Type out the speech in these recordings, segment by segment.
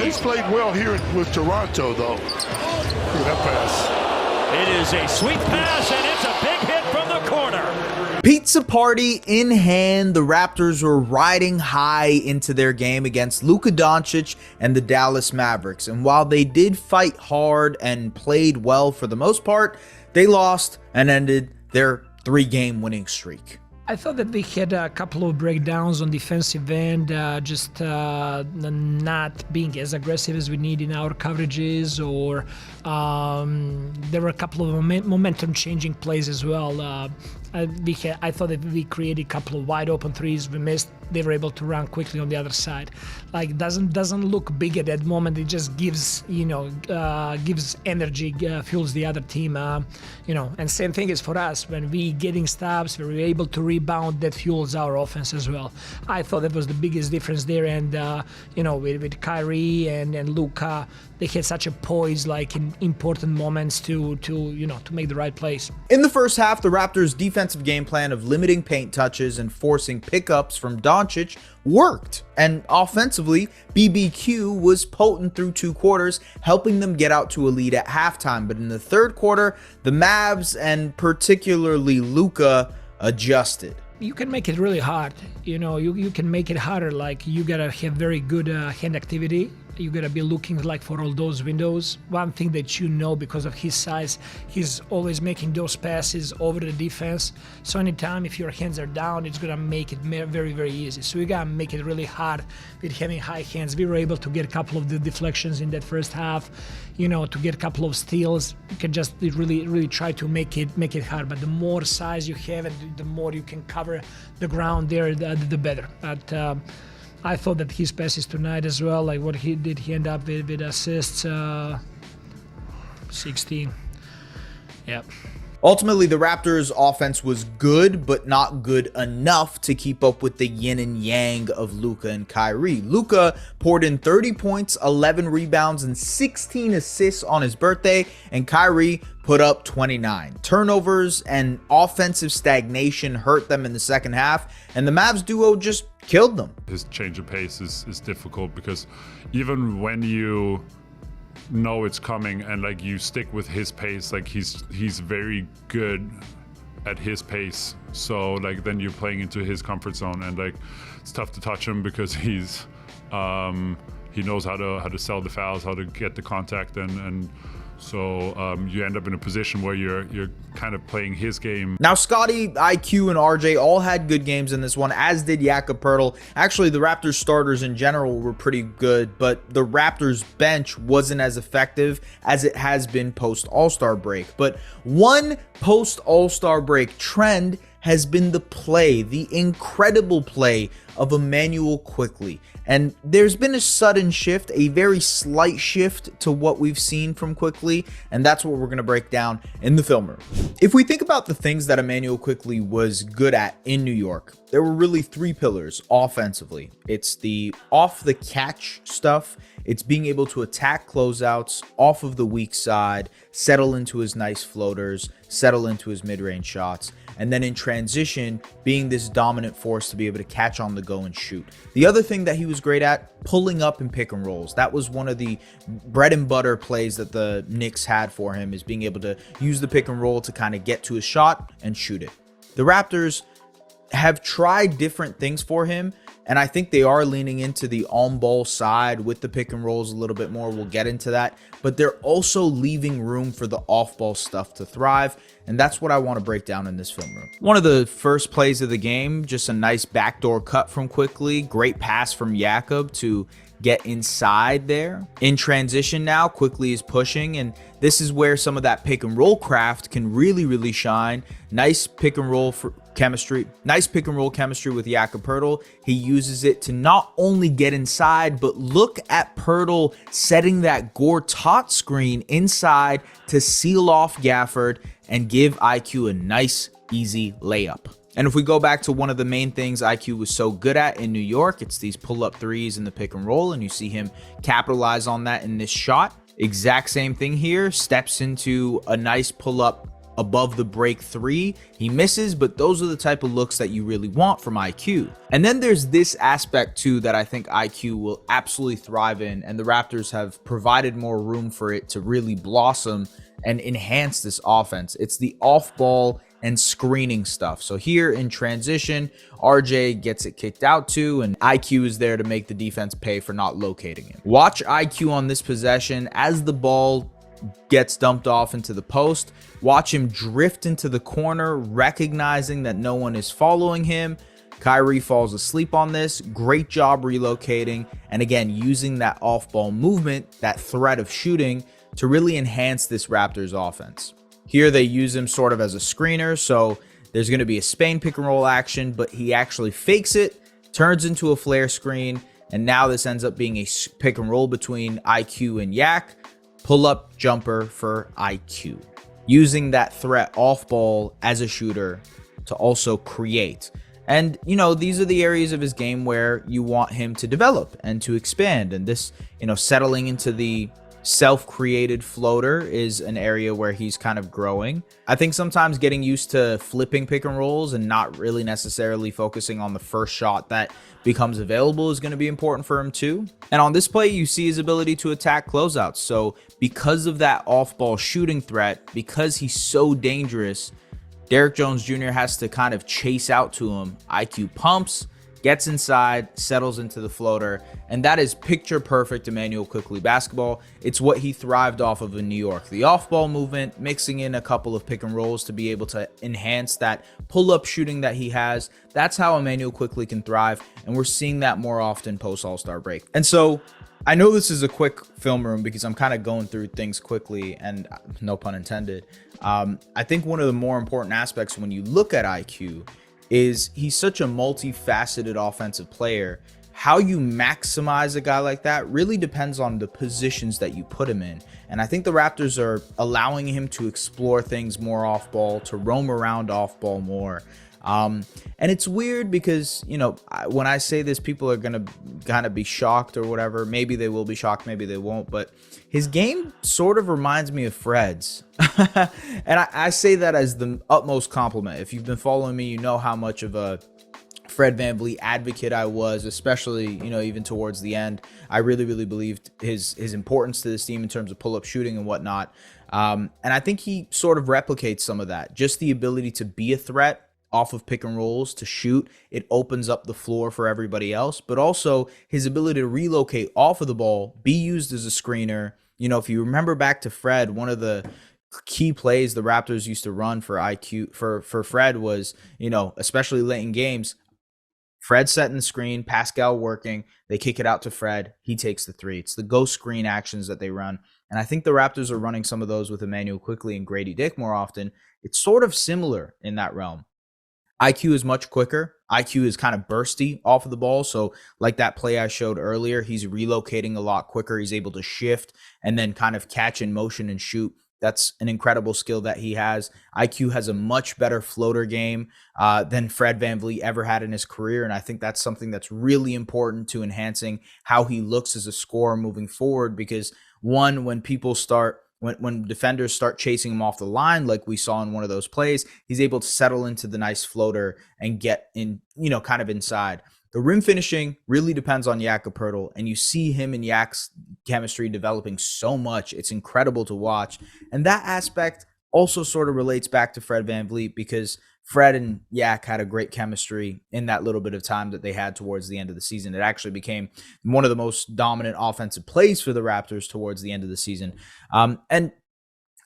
He's played well here with Toronto, though. Look at that pass. It is a sweet pass, and it's a big hit from the corner. Pizza party in hand, the Raptors were riding high into their game against Luka Doncic and the Dallas Mavericks. And while they did fight hard and played well for the most part, they lost and ended their 3-game winning streak. I thought that they had a couple of breakdowns on defensive end, just not being as aggressive as we need in our coverages, or there were a couple of momentum changing plays as well. I thought that we created a couple of wide open threes we missed. They were able to run quickly on the other side. Like doesn't look big at that moment. It just gives gives energy, fuels the other team. And same thing is for us when we getting stops, we're able to rebound. That fuels our offense as well. I thought that was the biggest difference there. And with Kyrie and Luka, they had such a poise, like in important moments, to make the right plays. In the first half, the Raptors' defensive game plan of limiting paint touches and forcing pickups from Doncic worked. And offensively, BBQ was potent through 2 quarters, helping them get out to a lead at halftime. But in the third quarter, the Mavs and particularly Luka adjusted. You can make it really hard. You can make it harder. Like, you gotta have very good hand activity. You gotta be looking like for all those windows. One thing that because of his size, he's always making those passes over the defense. So anytime if your hands are down, it's gonna make it very, very easy. So we gotta make it really hard with having high hands. We were able to get a couple of the deflections in that first half, to get a couple of steals. You can just really try to make it hard. But the more size you have and the more you can cover the ground there, the better. But I thought that his passes tonight as well, like what he did, he ended up with assists, 16. Yep. Ultimately, the Raptors' offense was good, but not good enough to keep up with the yin and yang of Luka and Kyrie. Luka poured in 30 points, 11 rebounds, and 16 assists on his birthday, and Kyrie put up 29. Turnovers and offensive stagnation hurt them in the second half, and the Mavs duo just killed them. His change of pace is difficult because even when you know it's coming and like you stick with his pace, like he's very good at his pace, so like then you're playing into his comfort zone, and like it's tough to touch him because he knows how to sell the fouls, how to get the contact, and so you end up in a position where you're kind of playing his game. Now, Scottie, IQ, and RJ all had good games in this one, as did Jakob Poeltl. Actually, the Raptors starters in general were pretty good, but the Raptors bench wasn't as effective as it has been post All-Star break. But one post All-Star break trend has been the incredible play of Immanuel Quickley. And there's been a sudden shift, a very slight shift to what we've seen from Quickley, and that's what we're going to break down in the film room. If we think about the things that Immanuel Quickley was good at in New York, there were really 3 pillars offensively. It's the off the catch stuff. It's being able to attack closeouts off of the weak side, settle into his nice floaters, settle into his mid-range shots, and then in transition, being this dominant force to be able to catch on the go and shoot. The other thing that he was great at, pulling up and pick and rolls. That was one of the bread and butter plays that the Knicks had for him, is being able to use the pick and roll to kind of get to his shot and shoot it. The Raptors have tried different things for him, and I think they are leaning into the on-ball side with the pick and rolls a little bit more. We'll get into that, but they're also leaving room for the off-ball stuff to thrive, and that's what I want to break down in this film room. One of the first plays of the game, just a nice backdoor cut from Quickley, great pass from Jakob to get inside there. In transition now, Quickley is pushing, and this is where some of that pick and roll craft can really shine. Nice pick and roll chemistry with Jakob Poeltl. He uses it to not only get inside, but look at Poeltl setting that Gortat screen inside to seal off Gafford and give IQ a nice, easy layup. And if we go back to one of the main things IQ was so good at in New York, it's these pull-up threes in the pick and roll, and you see him capitalize on that in this shot. Exact same thing here, steps into a nice pull-up above the break three. He misses, but those are the type of looks that you really want from IQ. And then there's this aspect too that I think IQ will absolutely thrive in, and the Raptors have provided more room for it to really blossom and enhance this offense. It's the off-ball and screening stuff. So here in transition, RJ gets it kicked out to, and IQ is there to make the defense pay for not locating him. Watch IQ on this possession as the ball gets dumped off into the post. Watch him drift into the corner, recognizing that no one is following him. Kyrie falls asleep on this. Great job relocating, and again, using that off-ball movement, that threat of shooting, to really enhance this Raptors offense. Here they use him sort of as a screener, so there's going to be a Spain pick and roll action, but he actually fakes it, turns into a flare screen, and now this ends up being a pick and roll between IQ and Yak. Pull-up jumper for IQ, using that threat off ball as a shooter to also create. And, you know, these are the areas of his game where you want him to develop and to expand. And this, you know, settling into the self-created floater is an area where he's kind of growing. I think sometimes getting used to flipping pick and rolls and not really necessarily focusing on the first shot that becomes available is going to be important for him too. And on this play, you see his ability to attack closeouts. So because of that off-ball shooting threat, because he's so dangerous, Derrick Jones Jr. has to kind of chase out to him. IQ pumps, gets inside, settles into the floater, and that is picture perfect Immanuel Quickley basketball. It's what he thrived off of in New York. The off-ball movement, mixing in a couple of pick and rolls to be able to enhance that pull-up shooting that he has. That's how Immanuel Quickley can thrive, and we're seeing that more often post All-Star break. And so I know this is a quick film room because I'm kind of going through things quickly, and no pun intended. I think one of the more important aspects when you look at IQ is he's such a multifaceted offensive player. How you maximize a guy like that really depends on the positions that you put him in. And I think the Raptors are allowing him to explore things more off ball, to roam around off ball more. And it's weird because, you know, when I say this, people are going to kind of be shocked or whatever. Maybe they will be shocked, maybe they won't. But his game sort of reminds me of Fred's. And I say that as the utmost compliment. If you've been following me, you know how much of a Fred VanVleet advocate I was, especially, you know, even towards the end. I really, really believed his importance to this team in terms of pull-up shooting and whatnot. And I think he sort of replicates some of that. Just the ability to be a threat off of pick and rolls, to shoot. It opens up the floor for everybody else, but also his ability to relocate off of the ball, be used as a screener. You know, if you remember back to Fred, one of the key plays the Raptors used to run for IQ for Fred was, you know, especially late in games, Fred setting the screen, Pascal working, they kick it out to Fred, he takes the three. It's the ghost screen actions that they run. And I think the Raptors are running some of those with Immanuel Quickley and Grady Dick more often. It's sort of similar in that realm. IQ is much quicker. IQ is kind of bursty off of the ball. So like that play I showed earlier, he's relocating a lot quicker. He's able to shift and then kind of catch in motion and shoot. That's an incredible skill that he has. IQ has a much better floater game than Fred VanVleet ever had in his career. And I think that's something that's really important to enhancing how he looks as a scorer moving forward. Because one, when people start when defenders start chasing him off the line, like we saw in one of those plays, he's able to settle into the nice floater and get in, you know, kind of inside. The rim finishing really depends on Jakob, and you see him and Yak's chemistry developing so much. It's incredible to watch. And that aspect also sort of relates back to Fred VanVleet because Fred and Yak had a great chemistry in that little bit of time that they had towards the end of the season. It actually became one of the most dominant offensive plays for the Raptors towards the end of the season. And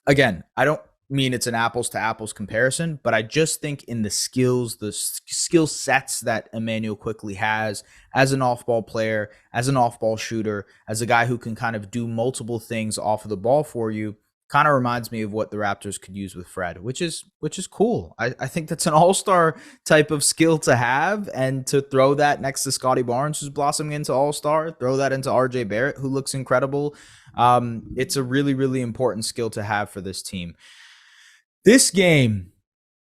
again, I don't mean it's an apples to apples comparison, but I just think in the skills, the skill sets that Immanuel Quickley has as an off-ball player, as an off-ball shooter, as a guy who can kind of do multiple things off of the ball for you, kind of reminds me of what the Raptors could use with Fred, which is cool. I think that's an all-star type of skill to have, and to throw that next to Scottie Barnes, who's blossoming into all-star, throw that into RJ Barrett, who looks incredible. It's a really, really important skill to have for this team. This game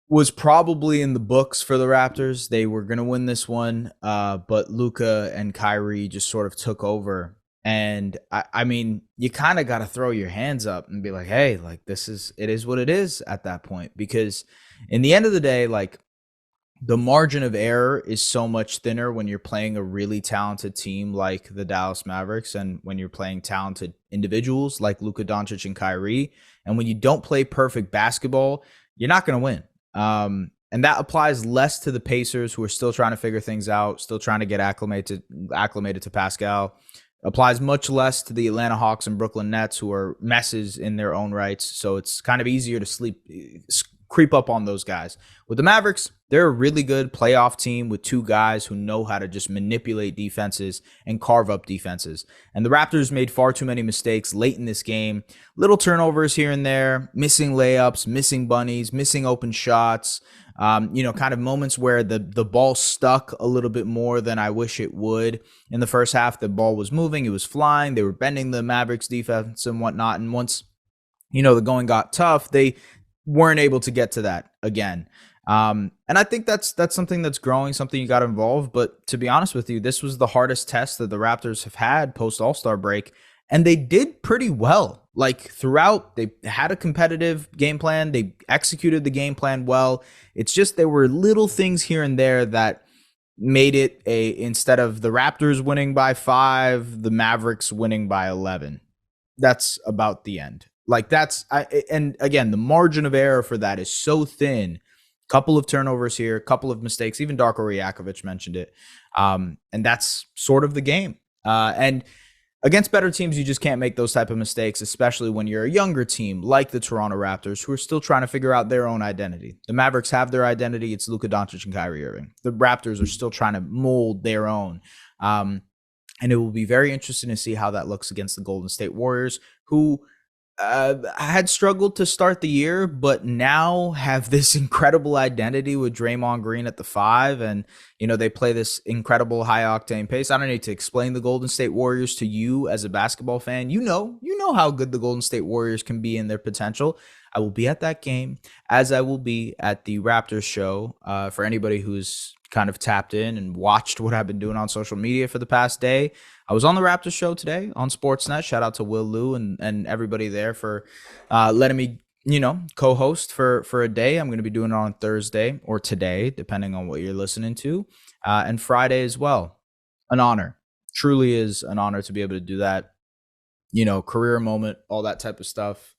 was probably in the books for the Raptors. They were going to win this one, but Luka and Kyrie just sort of took over. And I mean, you kind of got to throw your hands up and be like, hey, like it is what it is at that point, because in the end of the day, like the margin of error is so much thinner when you're playing a really talented team like the Dallas Mavericks, and when you're playing talented individuals like Luka Doncic and Kyrie. And when you don't play perfect basketball, you're not going to win. And that applies less to the Pacers, who are still trying to figure things out, still trying to get acclimated to Pascal. Applies much less to the Atlanta Hawks and Brooklyn Nets, who are messes in their own rights. So it's kind of easier to creep up on those guys. With the Mavericks, they're a really good playoff team with two guys who know how to just manipulate defenses and carve up defenses. And the Raptors made far too many mistakes late in this game. Little turnovers here and there, missing layups, missing bunnies, missing open shots. Kind of moments where the ball stuck a little bit more than I wish it would. In the first half, the ball was moving, it was flying, they were bending the Mavericks defense and whatnot. And once, the going got tough, they weren't able to get to that again. And I think that's something that's growing, something you got to involve. But to be honest with you, this was the hardest test that the Raptors have had post All-Star break. And they did pretty well. Like throughout, they had a competitive game plan. They executed the game plan well. It's just there were little things here and there that made it instead of the Raptors winning by 5, the Mavericks winning by 11. That's about the end. Like and again, the margin of error for that is so thin. Couple of turnovers here, couple of mistakes. Even Darko Rajakovic mentioned it. And that's sort of the game. And against better teams, you just can't make those type of mistakes, especially when you're a younger team like the Toronto Raptors, who are still trying to figure out their own identity. The Mavericks have their identity. It's Luka Doncic and Kyrie Irving. The Raptors are still trying to mold their own. And it will be very interesting to see how that looks against the Golden State Warriors, who had struggled to start the year, but now have this incredible identity with Draymond Green at the 5. And, they play this incredible high octane pace. I don't need to explain the Golden State Warriors to you as a basketball fan. You know how good the Golden State Warriors can be in their potential. I will be at that game, as I will be at the Raptors show. For anybody who's kind of tapped in and watched what I've been doing on social media for the past day, I was on the Raptors show today on Sportsnet. Shout out to Will Liu and everybody there for letting me, co-host for a day. I'm going to be doing it on Thursday or today, depending on what you're listening to, and Friday as well. An honor. Truly is an honor to be able to do that. Career moment, all that type of stuff.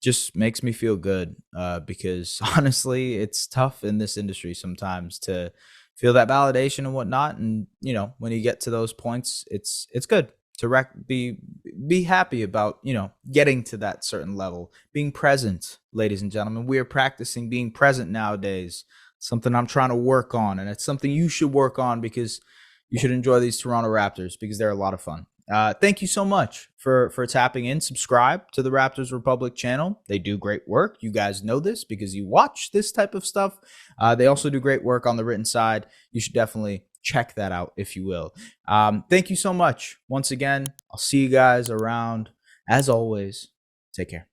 Just makes me feel good because honestly, it's tough in this industry sometimes to feel that validation and whatnot. And, when you get to those points, it's good to be happy about, getting to that certain level, being present, ladies and gentlemen. We are practicing being present nowadays, something I'm trying to work on. And it's something you should work on, because you should enjoy these Toronto Raptors because they're a lot of fun. Thank you so much for tapping in. Subscribe to the Raptors Republic channel. They do great work. You guys know this because you watch this type of stuff. They also do great work on the written side. You should definitely check that out, if you will. Thank you so much. Once again, I'll see you guys around. As always, take care.